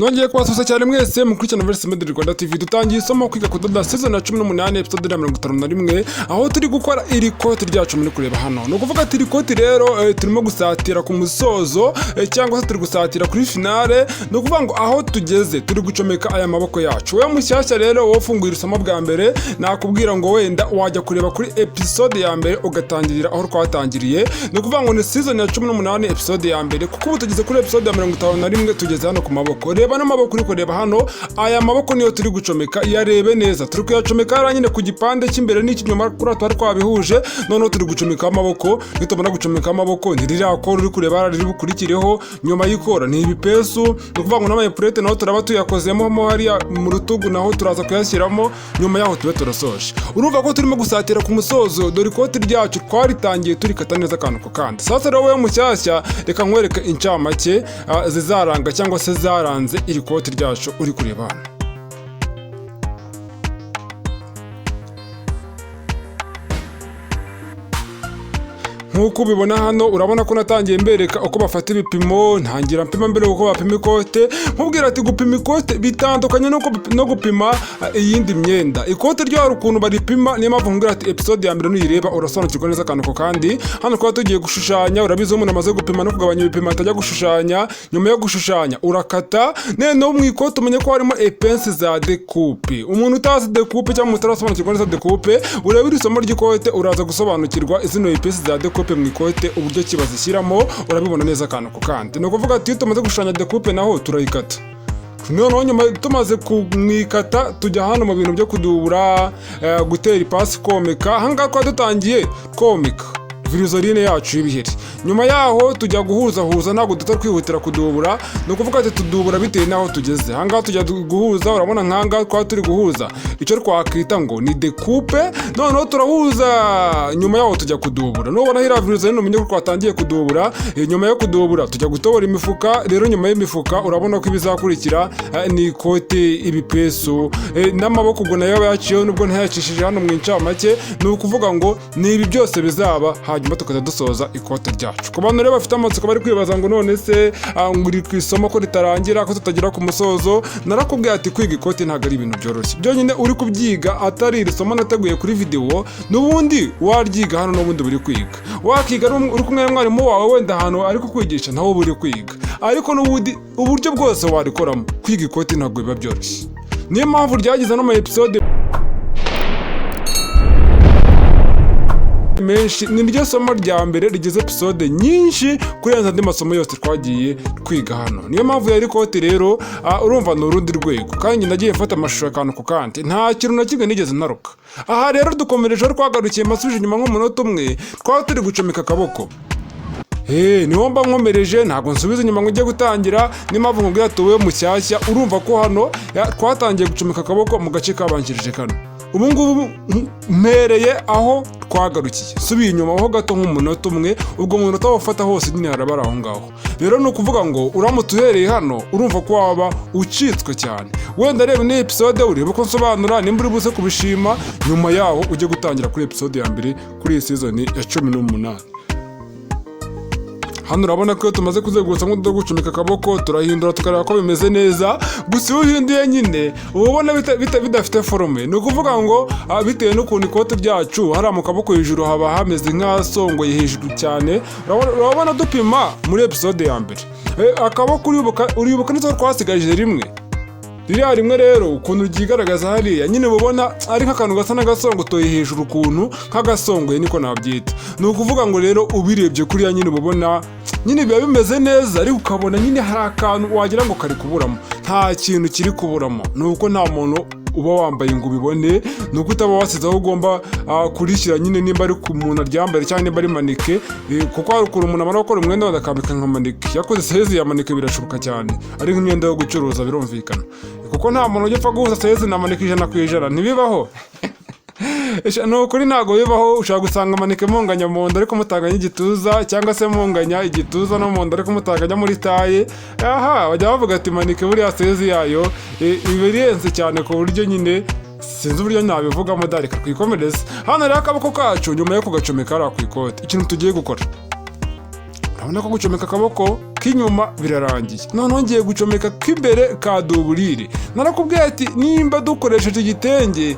Nongeye kubasuhuza cyane mwese mukurikirana Verse Media Rwanda TV. Dutangiye isomo kwiga kudoda season ya 18 episode ya 51 aho turi gukora iri kote ryacu muri kureba hano. No kuvuga ati iri kote rero turimo gusatira ku musozo cyangwa se turi gusatira kuri finale. No kuvuga ngo aho tugeze turi gucomeka aya maboko yacu. Wewe mushyashya rero wofunguye isomo bwa mbere nakubwira ngo wenda wajya kureba kuri episode ya mbere ugatangirira aho twatangiriye. No kuvuga ngo ni season ya 18 episode ya mbere kuko ubu tugeze kuri episode ya 51 tugeze hano ku maboko. Reba n'amaboko uri kureba hano, aya maboko niyo turi gucomeka, yarebe neza. Turi kuyacomeka haranyine ku gipande cy'imbere n'ikinyuma kuri twari twabihuje. None turi gucomeka amaboko, nitumara gucomeka amaboko ntirirako uri kureba riri bukurikireho. Nyuma y'ikora ni ibipesu, no kuvuga ngo n'amayeprete naho turaba tuyakozemo mo hari mu rutugu naho turaza kuyashyiramo. Nyuma yaho tube turasoje. Urumva ko turimo gusatira ku musozo, dore ikote ryacu twaritangiye turikata neza akantu ko kandi. Sasa rero wewe mushyashya reka nkwereke incamake zizaranga cyangwa se zaranze iri kote ryacu uri kureba hano. Nkuko ubibona hano urabona ko natangiye mbereka uko bafata ibipimo, ntangira mpima mbere uko bapima ikote. Nkubwira ati gupima ikote bitandukanye no gupima iyindi myenda. Ikote ryo hari ukuntu baripima, niyo mpamvu nkubwira ati episode ya mbere nuyireba urasobanukirwa neza akantu ko kandi. Hano kwa tugiye gushushanya, urabizi umuntu amaze gupima no kugabanya ibipimo atajya gushushanya. Nyuma yo gushushanya urakata, no mu ikote umenye ko harimo epense za decoupe. Umuntu utazi decoupe cyangwa mutarasobanukirwa neza decoupe, ureba iri somo ry'ikote uraza gusobanukirwa izino epense za decoupe mu ikote uburyo kibazishyiramo, urabibona neza akantu ko kandi. No kuvuga ati tumaze gushushanya decoupe naho turayikata. Noneho nyuma tumaze kumwikata tujya hano mu bintu byo kudubura, gutera ipasi, komeka. Ahangaha kwa dutangiye komeka virizoline yacu y'ibiheri. Nyuma yaho tujya guhuza ntabwo duta kwihutira kudubura. No kuvuga ati tudubura bitewe naho tugeze. Ahangaha tujya guhuza, urabona nkanga kwa turi guhuza icyo twakwita ngo ni decoupe. Noneho turahuza, nyuma yaho tujya kudubura. Nubona hira virizoline umenye ko twatangiye kudubura. Nyuma yo kudubura tujya gutobora imifuka. Rero nyuma y'imifuka urabona ko ibizakurikira ni ikote, ibipesu n'amaboko ubwo nayo yaciyeho nubwo ntayacishije hano mu incamake. Ni ukuvuga ngo ni ibi byose bizaba hanyuma tukaza dusoza ikote ryacu. Ku bantu rero bafite amatsiko bari kwibaza ngo none se nguri ku isomo ko ritarangira ko tutagira ku musozo, narakubwiye ati kwiga ikote ntabwo ari ibintu byoroshye. Byonyine uri kubyiga atari iri somo nateguye kuri video, n'ubundi waryiga hano n'ubundi buri kwiga. Wakiga uri kumwe n'umwarimu wawe wenda hano ariko kwigisha naho buri kwiga. Ariko n'ubundi uburyo bwose warikoramo kwiga ikote ntabwo biba byoroshye. Niyo mpamvu ryagize no mu episode menshi, ni ryo somo rya mbere rigize episode nyinshi kurenza andi masomo yose twagiye twiga hano. Niyo mpamvu yari kote rero urumva ni urundi rwego, kandi nagiye mfata amashusho akantu ku kandi, nta kintu na kimwe nigeze naruka. Aha rero dukomereje twagarukiye masuje inyuma nk'umunota umwe, twaba turi gucomeka akaboko. Niho mba nkomereje, ntabwo nsubiza inyuma ngo ujye gutangira. Niyo mpamvu nkubwira ati wowe mushyashya urumva ko hano twatangiye gucomeka akaboko mu gace kabanjirije kano. Ubu ngubu mpereye aho twagarukiye, subiye inyuma ho gato nk'umunota umwe, ubwo mu munota wafata hose nyine harabara aho ngaho. Rero ni ukuvuga ngo uramutse uhereye hano urumva ko waba ucitswe cyane. Wenda reba ni episode urebe ko nsobanura, nimba uri buze kubishima. Nyuma yaho ujye gutangira kuri episode ya mbere kuri iyi season ya 18. Hano urabona ko tumaze kuzegutsa nk'udo gucomeka akaboko, turahindura tukareba ko bimeze neza. Gusa iyo uhinduye nyine ubona bidafite forume. Ni ukuvuga ngo bitewe n'ukuntu ikote ryacu hari mu kaboko hejuru haba hameze nk'asongoye hejuru cyane. Urabona dupima muri episode ya mbere akaboko uribuka neza twasigaje rimwe. Ririya rimwe rero ukuntu ryigaragaza hariya nyine ubona ari nk'akantu gasa n'agasongotoye hejuru, ukuntu nk'agasongoye niko nabyita. Ni ukuvuga ngo rero ubirebye kuriya nyine ubona nyine biba bimeze neza, ariko ukabona nyine hari akantu wagira ngo kari kuburamo. Nta kintu kiri kuburamo, ni uko nta muntu uba wambaye ngo ubibone. Ni uko utaba wasize aho ugomba kurishyira nyine, nimba ari ku muntu aryambare cyangwa nimba ari manike. Kuko hari ukuntu umuntu amara gukora umwenda wenda akambika nka manike, yakoze size ya manike birashoboka cyane, ari nk'imyenda yo gucuruza birumvikana. Kuko nta muntu ujya apfa guhuza size na manike 100% ntibibaho. Ni ukuri ntabwo bibaho. Ushobora gusanga manike munganya mu nda ariko mutanganya igituza, cyangwa se munganya igituza no mu nda ariko mutanganya muri taye. Bajya bavuga ati manike buriya size yayo ibirenze cyane ku buryo nyine sinzi uburyo nabivugamo. Dareka twikomereze hano rero akaboko kacu. Nyuma yo kugacomeka ari ku ikote, ikintu tugiye gukora urabona ko gucomeka akaboko k'inyuma birarangiye, noneho ngiye gucomeka k'imbere ka duburire. Narakubwiye ati nimba dukoresheje igitenge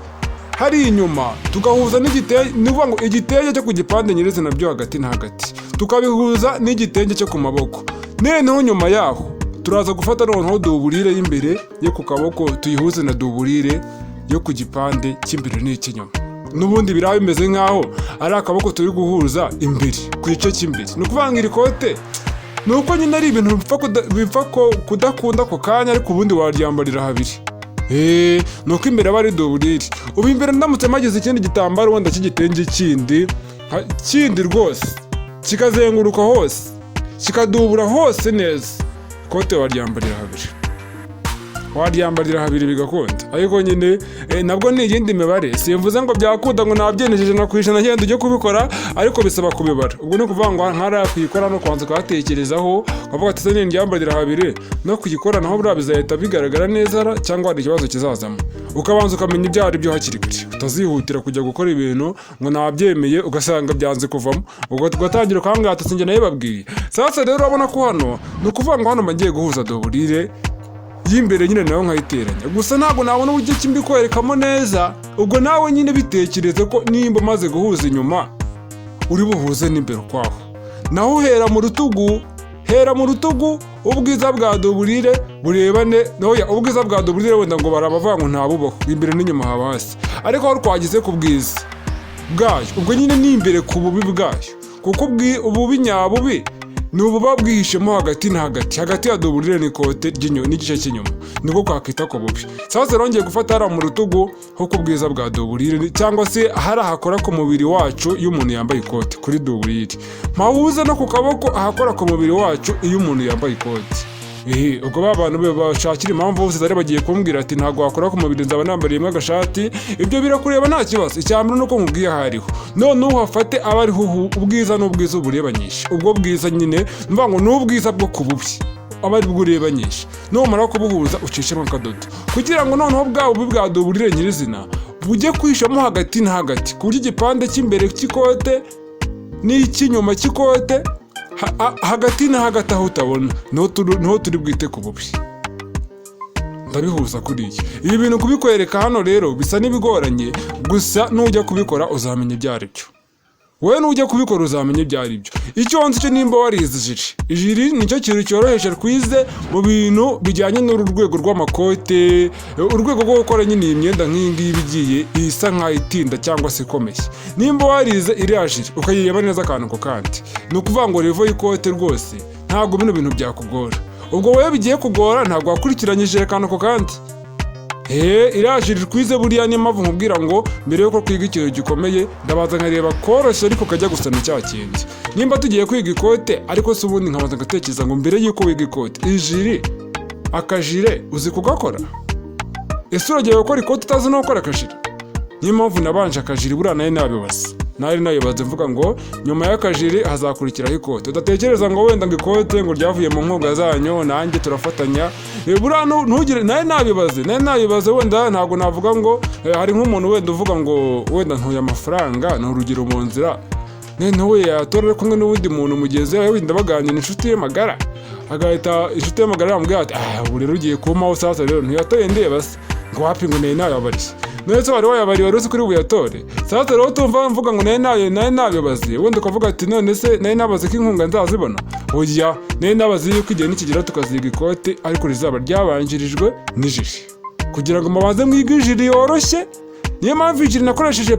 hari inyuma tugahuza n'igitenge, ni ukuvuga ngo igitenge cyo ku gipande nyirizina byo hagati na hagati tukabihuza n'igitenge cyo ku maboko, noneho nyuma yaho turaza gufata noneho duburire y'imbere yo ku kaboko tuyihuze na duburire yo ku gipande cy'imbere n'icy'inyuma. N'ubundi biraba bimeze nk'aho ari akaboko turi guhuza imbere ku gice cy'imbere. Ni ukuvuga ngo iri kote ni uko nyine ari ibintu bipfa kudakunda ako kanya, ariko ubundi waryambarira habiri. Ni uko imbere aba ari duburire. Ubu imbere ndamutse magize ikindi gitambaro wenda cy'igitenge kindi rwose kikazenguruka hose kikadubura hose neza, ikote waryambarira habiri bigakunda. Ariko nyine nabwo ni iyindi mibare, simvuze ngo byakunda ngo nabyenejeje na kwijana ngenda ujye kubikora, ariko bisaba kubibara. Ubwo ni ukuvuga ngo nkara kuyikora no kwanza ukahatekerezaho ukavuga ati se nindyambarira habiri no kuyikora naho buriya bizahita bigaragara neza cyangwa hari ikibazo kizazamo. Ukabanza ukamenya ibyo ari byo hakiri kare, utazihutira kujya gukora ibintu ngo nabyemeye ugasanga byanze kuvamo, ugatangira ukambwira ati sinjye nayibabwiye. Sasa rero urabona ko hano ni ukuvuga ngo hano mbagiye guhuza duburire y'imbere nyine nayo nkayiteranya, gusa ntabwo nabona uburyo ki mbikwerekamo neza. Ubwo nawe nyine bitekereze ko nimba umaze guhuza inyuma uri buhuze n'imbere ukwaho, naho hera mu rutugu ubwiza bwa duburire burebane. Ubwiza bwa duburire wenda ngo barabavuga ngo ntabubaho, imbere n'inyuma haba hasi, ariko aho twagize ku bwiza bwayo ubwo nyine ni imbere ku bubi bwayo, kuko ububi nyabubi ni ububa bwihishemo hagati na hagati ya duburire n'ikote n'igice cy'inyuma, niko kwakita ko bubi. Sasa rongeye gufata hariya mu rutugu ho ku bwiza bwa duburire, cyangwa se hari ahakora ku mubiri wacu iyo umuntu yambaye ikote kuri duburire, mpahuze no ku kaboko ahakora ku mubiri wacu iyo umuntu yambaye ikote. Ubwo ba bantu bashakira impamvu bose zari bagiye kumbwira ati ntabwo wakora ku mubiri nzaba nambariyemo agashati, ibyo birakureba nta kibazo. Icyambere nuko nkubwiye hariho none uhafate aba ariho ubwiza n'ubwiza uburebanyisha. Ubwo bwiza nyine mvuga ngo ni ubwiza bwo ku bubi aba ari bwo urebanyisha, numara kubuhuza ucishemo akadodo kugira ngo noneho bwa bubi bwa duburire nyirizina bujye kwishamo hagati na hagati, ku buryo igipande cy'imbere cy'ikote n'icy'inyuma cy'ikote hagati na hagati aho utabona niho turi bwite ku bubi. Ndabihuza kuriya. Ibi bintu kubikwereka hano rero bisa n'ibigoranye, gusa nujya kubikora uzamenya ibyo ari byo. Wowe nujya kubikora uzamenya ibyo ari byo. Icyo nzi cyo nimba warize ijiri nicyo kintu cyoroheje kwize mu bintu bijyanye n'uru rwego rw'amakote, urwego rwo gukora nyine iyi myenda nk'iyi ngiyi bigiye isa nk'ayitinda cyangwa se ikomeye. Nimba warize iriya jiri ukayireba neza akantu ko kandi, ni ukuvuga ngo revo y'ikote rwose ntabwo bino bintu byakugora. Ubwo wowe bigiye kugora ntabwo wakurikiranyije akantu ko kandi. Iriya jiri twize buriya niyo mpamvu nkubwira ngo mbere yuko kwiga ikintu gikomeye ndabaza nkareba koroshye ariko kajya gusa na cya kindi. Nimba tugiye kwiga ikote ariko se ubundi nkabanza ngatekereza ngo mbere yuko wiga ikote ijiri akajire uzi kugakora? Ese uragiye gukora ikote utazi no gukora akajire? Niyo mpamvu nabanje akajire buriya nari nabibaze mvuga ngo nyuma y'akajire hazakurikiraho ikote. Udatekereza ngo wenda ngo ikote ngo ryavuye mu nkunga zanyu nanjye turafatanya. Buriya ntugire nari nabibaze wenda ntabwo navuga ngo hari nk'umuntu wenda uvuga ngo wenda ntuye amafaranga ni urugero mu nzira noneho yatora kumwe n'uwundi muntu mugenzi we wenda baganira inshuti ye magara, agahita inshuti ye magara yamubwira ati ubu rero ugiye kumaho sasa rero ntiyatoye ndeba se ngo wapi ngo nari nayabariye. None se wari wayabariye wari uzi kuri buyatore? Sasa rero tumva mvuga ngo nari nabibaze wenda ukavuga ati none se nari nabaze ko inkunga nzazibona? Oya, nari nabaze yuko igihe nikigera tukaziga ikote ariko rizaba ryabanjirijwe n'ijiri kugira ngo mubanze mwige ijiri yoroshye. Niyo mpamvu ijiri nakoresheje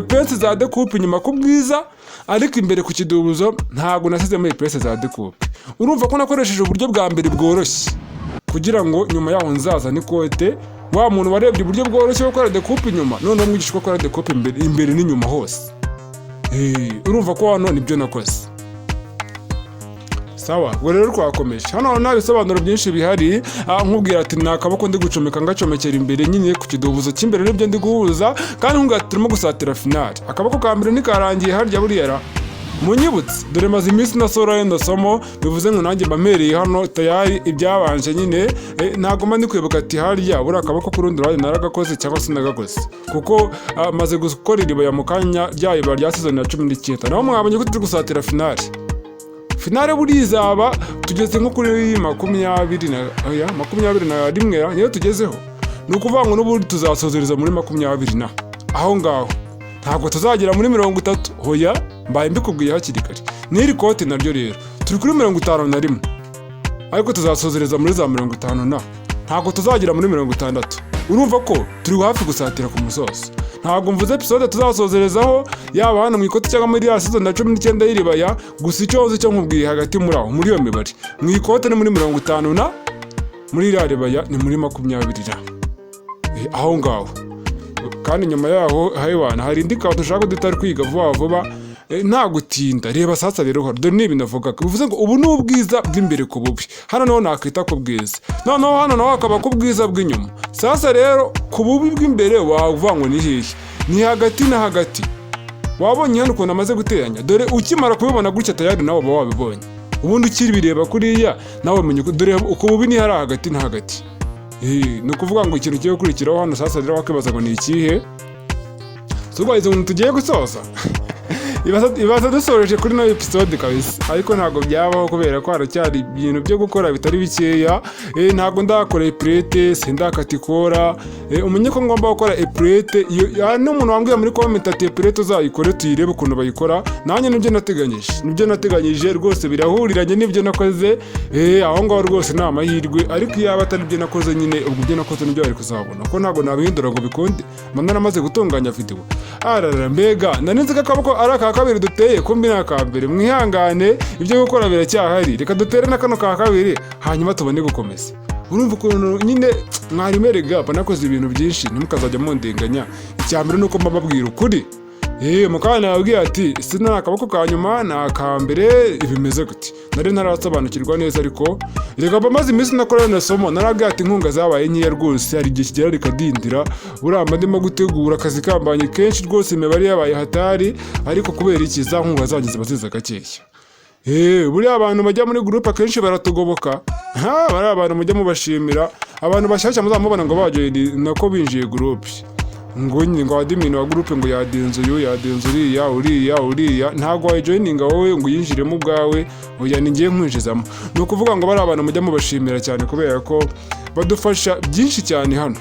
pensi za dekupe inyuma ku bwiza, ariko imbere ku kidubuzo ntabwo nasizemo pensi za dekupe. Urumva ko nakoresheje uburyo bwa mbere bworoshye kugira ngo nyuma yaho nzazane ikote. Wa muntu warebye uburyo bworoshye bwo gukora dekupe inyuma noneho mwigisha uko gukora dekupe imbere n'inyuma hose. Urumva ko hano nibyo nakoze. Sawa, ubwo rero twakomeje. Hano nta bisobanuro byinshi bihari, nkubwira ati ni akaboko ndi gucomeka ngacomekera imbere nyine ku kidubuzo cy'imbere n'ibyo ndi guhuza, kandi nkubwira ati turimo gusatira finale. Akaboko ka mbere nikarangiye harya buriya munyibutse dore maze iminsi nasora yenda somo, bivuze ngo nanjye mbamereye hano tayari ibyabanje nyine ntago mba ndi kwibuka ati harya buriya akaboko k'urundi ruhande naragakoze cyangwa se nagakoze, kuko maze gukora iriba ya mu kanya ryayiba rya season ya 19 naho mwabonye ko turi gusatira finale. finale burizaba tugeze nko kuri 21 niyo tugezeho. Ni ukuvuga ngo n'ubundi tuzasozereza muri 20 na aho ngaho, ntabwo tuzagera muri 30. Hoya mbaye mbikubwiye hakiri kare. N'iri kote naryo rero turi kuri 51, ariko tuzasozereza muri za 50 na ntabwo tuzagera muri 60. Urumva ko turi hafi gusatira ku musozo. Ntabwo mvuze episode tuzasozerezaho yaba hano mu ikote cyangwa muri ya season 19 y'iribaya, gusa icyo nzi cyo nkubwiye hagati muri aho muri iyo mibare. Mu ikote ni muri 50 na muri iriya ribaya ni muri 20 na aho ngaho. Kandi nyuma yaho hayiwana hari indi kato dushaka dutari kwiga vuba vuba nta gutinda. Reba sasa rero dore nibi navuga bivuze ngo ubu ni ubwiza bw'imbere ku bubi, hano naho nakwita ku bwiza, noneho hano naho akaba ku bwiza bw'inyuma. Sasa rero ku bubi bw'imbere wavuga ngo ni hehe? Ni hagati na hagati. Wabonye hano ukuntu amaze guteranya, dore ukimara kubibona gutya tayari nawe uba wabibonye. Ubundi ukiri bireba kuriya nawe umenye dore uko bubi ni hari hagati na hagati. Ni ukuvuga ngo ikintu kigiye gukurikiraho hano sasa rero wakibaza ngo ni ikihe? Suba izo bintu tugiye gusoza. Ibaza dusoreje kuri no episode kabisa, ariko ntago byabaho kubera ko haracyari ibintu byo gukora bitari bikeya. Ntago ndakora eprete, sindakatikora. Umenye ko ngomba gukora eprete. N'umuntu wambwiye muri comment ati eprete uzayikore tuyirebe ukuntu bayikora. Nanjye nibyo nateganyije rwose birahuriranye nibyo nakoze. Aho ngaho rwose nta mahirwe, ariko yaba atari byo nakoze nyine ubwo byo nakoze nibyo bari kuzabona ko ntago nabihindura ngo bikunde. Mana namaze gutunganya video. Mbega naninze kakaboko araka kabiri duteye kumbi nakambere. Mwihangane ibyo gukora biracyahari, reka dutere na kano ka kabiri hanyuma tubone gukomeza. Urumva ukuntu nyine mwarimerega nakoze ibintu byinshi ntimukazajya mundenganya. Icyambere nuko mbabwira ukuri. Mukana yabwiye ati sina akaboko ka nyuma na akambere ibimeze gute. Nari ntarasobanukirwa neza, ariko reka bamaze iminsi nakora na somo narabwiye ati inkunga zabaye nkiya rwose, hari igihe kigera rikadindira. Uramba ndimo gutegura akazi kambanye kenshi rwose, imibare yabaye hatari, ariko kubera iki za nkunga zagize baziza gakeya. Buriya abantu bajya muri groupe akenshi baratugoboka. Bari abantu mujya mubashimira, abantu bashyashya muzamubona ngo bajoye nako binjiye groupe. Ngo admin wa groupe ngo yadinze uriya ntago wajoininga wowe ngo yinjiremo ubwawe, oya ni ngiye nkwinjizamo. Ni ukuvuga ngo bari abantu mujya mubashimira cyane kubera ko badufasha byinshi cyane hano.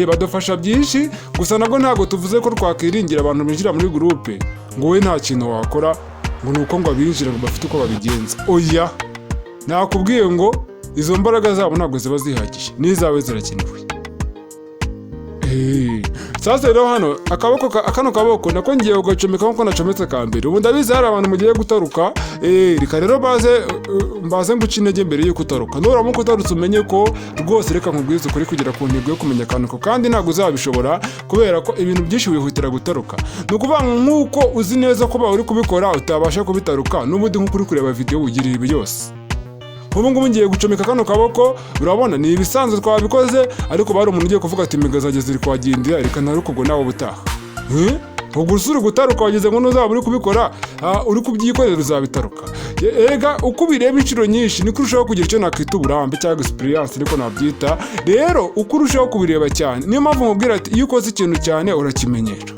Badufasha byinshi, gusa nago ntago tuvuze ko twakiringira abantu binjira muri groupe ngo we nta kintu wakora ngo nuko ngo abinjira ngo bafite uko babigenza. Oya, nakubwiye ngo izo mbaraga zabo ntago ziba zihagije, n'izawe zirakenewe. Sasa rero hano akano kaboko nako ngiye ugacomeka nko nacometse kambere. Ubu ndabizi hari abantu mugiye gutaruka. Reka rero mbaze nguca intege mbere yo kutaruka. Nuramuka utarutse umenye ko rwose reka nkubwize ukuri kugira ku ntego yo kumenya akantu kandi ntabwo uzabishobora kubera ko ibintu byinshi wihutira gutaruka. Ni ukuvuga nk'uko uzi neza ko uri kubikora utabasha kubitaruka, n'ubundi nk'uko uri kureba video ugira ibi byose. Ubu ngubu ngiye gucomeka kano kaboko, urabona ni ibisanzwe twabikoze, ariko bari umuntu ugiye kuvuga ati imigazage ziri kwagindira, reka naruko ngo nawe butaha. Ubwo usuri gutaruka wagize ngo nuzaba uri kubikora, uri kubyikorera uzabitaruka. Ega uko bireba inshuro nyinshi niko urushaho kugira icyo nakwita uburambe cyangwa experience ariko nabyita. Rero uko urushaho kubireba cyane niyo mpamvu nkubwira ati iyo ukoze ikintu cyane urakimenyera.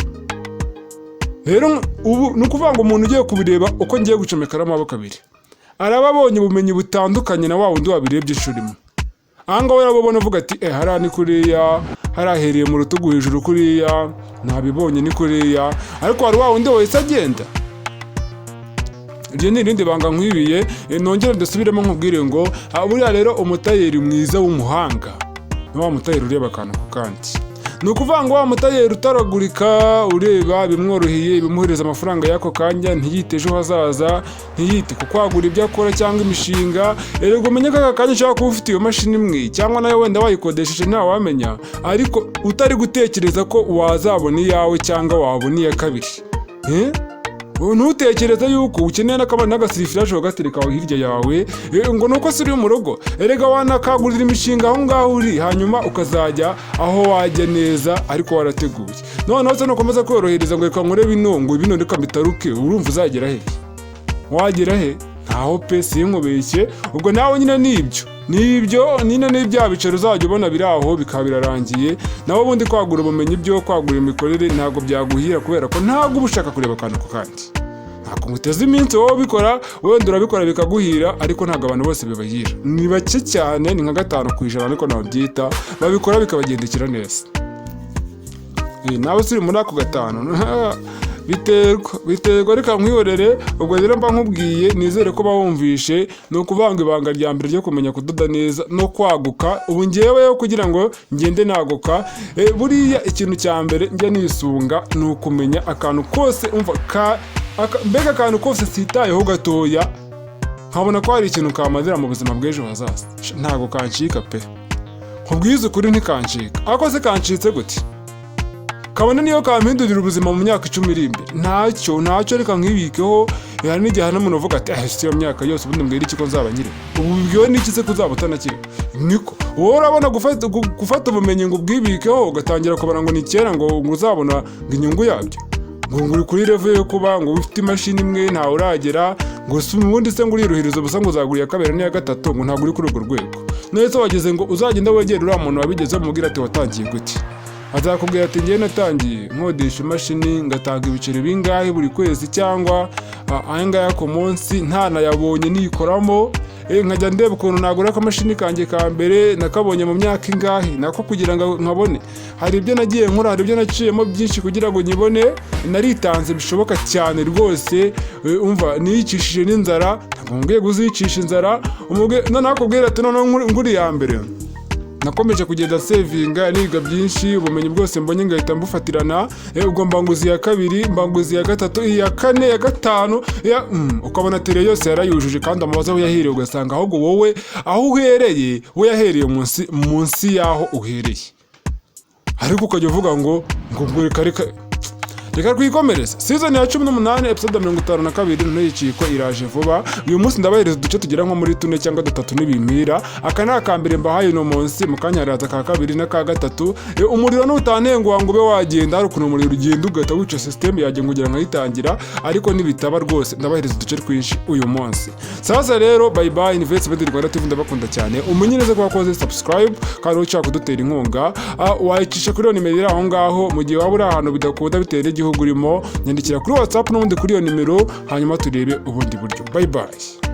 Rero ubu nukuvuga ngo umuntu ugiye kubireba uko ngiye gucomeka amaboko abiri arababonye ubumenyi butandukanye na wa wundi wabirebye ishurimo. Ahangaho yarababona avuga ati hariya ni kuriya, harahereye mu rutugu hejuru kuriya, ntabibonye ni kuriya, ariko hari wa wundi wese agenda. Iryo ni irindi banga nkwibiye, nongere ndasubiremo nkubwire ngo buriya rero umutayeri mwiza w'umuhanga ni wa mutayeri ureba akantu ku kandi. Ni ukuvuga ngo wa mutayeri utaragurika, ureba bimworoheye, bimuhereza amafaranga y'ako kanya, ntiyite ejo hazaza, ntiyite ku kwagura ibyo akora cyangwa imishinga. Rero umenye ko aka kanya ushaka kuba ufite iyo mashini imwe cyangwa nayo wenda wayikodesheje nta wamenya, ariko utari gutekereza ko wazabona iyawe cyangwa wabona iya kabiri. Ntutekereza yuko ukeneye n'agasirifiraje ugatereka aho hirya yawe ngo nuko suri mu rugo. Erega wanakagurira imishinga aho ngaho uri, hanyuma ukazajya aho wajya neza ariko warateguye. Noneho se nukomeza kworohereza ngo reka nkore bino reka mbitaruke, urumva uzagera he? Wagera he? Ntaho pe, sinkubeshye. Ubwo nawe nyine nibyo nyine n'ibya bicaro uzajya ubona biri aho bikaba birarangiye. Nawe ubundi kwagura ubumenyi byo kwagura imikorere ntabwo byaguhira kubera ko ntabwo uba ushaka kureba akantu ku kandi. ntabwo nguteze iminsi wowe ubikora, wenda urabikora bikaguhira, ariko ntabwo abantu bose bibahira. Ni bake cyane, ni nka 5% ariko nabyita babikora bikabagendekera neza. Nawe suri muri ako 5 biterwa reka nkwihorere. Ubwo rero mba nkubwiye, nizere ko bawumvishe, ni ukuvanga ibanga rya mbere ryo kumenya kudoda neza no kwaguka. Ubu ngeweyo kugira ngo ngende naguka, buriya ikintu cya mbere njya nisunga ni ukumenya akantu kose, umva mbega akantu kose sitayeho gatoya, nkabona ko hari ikintu kamazira mu buzima bw'ejo hazaza, ntago kancika pe. Nkubwize ukuri ntikancika. Ako se kancitse gute? Kabone niyo kampindurira ubuzima mu myaka 10 iri imbere, ntacyo reka nkibikeho. Hari n'igihe hano umuntu uvuga ati iyo myaka yose ubundi mbwira iki ko nzaba nyiri. Ubu bibwiwe n'iki se kuzaba utanakiri? Niko wowe urabona gufata ubumenyi ngo ubwibikeho, ugatangira kubara ngo ni kera ngo uzabona ngo inyungu yabyo, ngo uri kuri level yo kuba ngo ufite imashini imwe ntawe uragera, ngo ubundi se ngo uriruhiriza ubusa ngo uzagura iya kabiri n'iya gatatu, ngo ntabwo uri kuri urwo rwego. Nese wageze ngo uzagenda wegera uriya muntu wabigezeho umubwira ati watangiye gute? Azakubwira ati ngiye natangiye nkodesha imashini ngatanga ibiceri bingahe buri kwezi, cyangwa ayangaya ku munsi ntanayabonye nikoramo, nkajya ndeba ukuntu nagura akamashini kanjye ka mbere nakabonye mu myaka ingahe, nako kugira ngo nkabone. Hari ibyo nagiye nkora, hari ibyo naciyemo byinshi kugira ngo nyibone, naritanze bishoboka cyane rwose. Umva niyicishije n'inzara, ntabwo ngiye kuzicisha inzara. Nakubwira ati none nguri ya mbere nakomeje kugenda savinga, niga byinshi, ubumenyi bwose mbonye ngahita mbufatirana. Ubwo mbanguzi ya kabiri, mbanguzi ya gatatu, iya kane, ya gatanu, ukabona tere yose yarayujuje, kandi amabazo aho yahereye ugasanga ahubwo wowe aho uhereye we yahereye munsi yaho uhereye. Ariko ukajya uvuga ngo reka twikomereze. Season ya 18 episode 52 ntuyiciko iraje vuba. Uyu munsi ndabahereza uduce tugira nko muri 4 cyangwa 3 n'ibimpira. Aka ni akambere mbahaye no munsi, mukanya haraza ka kabiri na ka gatatu. Umuriro nutanengwa ngo ube wagenda, hari ukuntu umuriro ugenda ugata wica system yaje kugira ngo yitangira, ariko nibitaba rwose ndabahereza uduce twinshi uyu munsi. Sasa rero bye bye. Invest Bedi Rwanda TV ndabakunda cyane. Umenye neza ko wakoze subscribe kandi ushaka kudutera inkunga, wayicisha kuri nimero iri aho ngaho. Mu gihe waba uri ahantu bidakunda bitera igihugu urimo, nyandikira kuri WhatsApp n'ubundi kuri iyo nimero, hanyuma turebe ubundi buryo. Bye bye.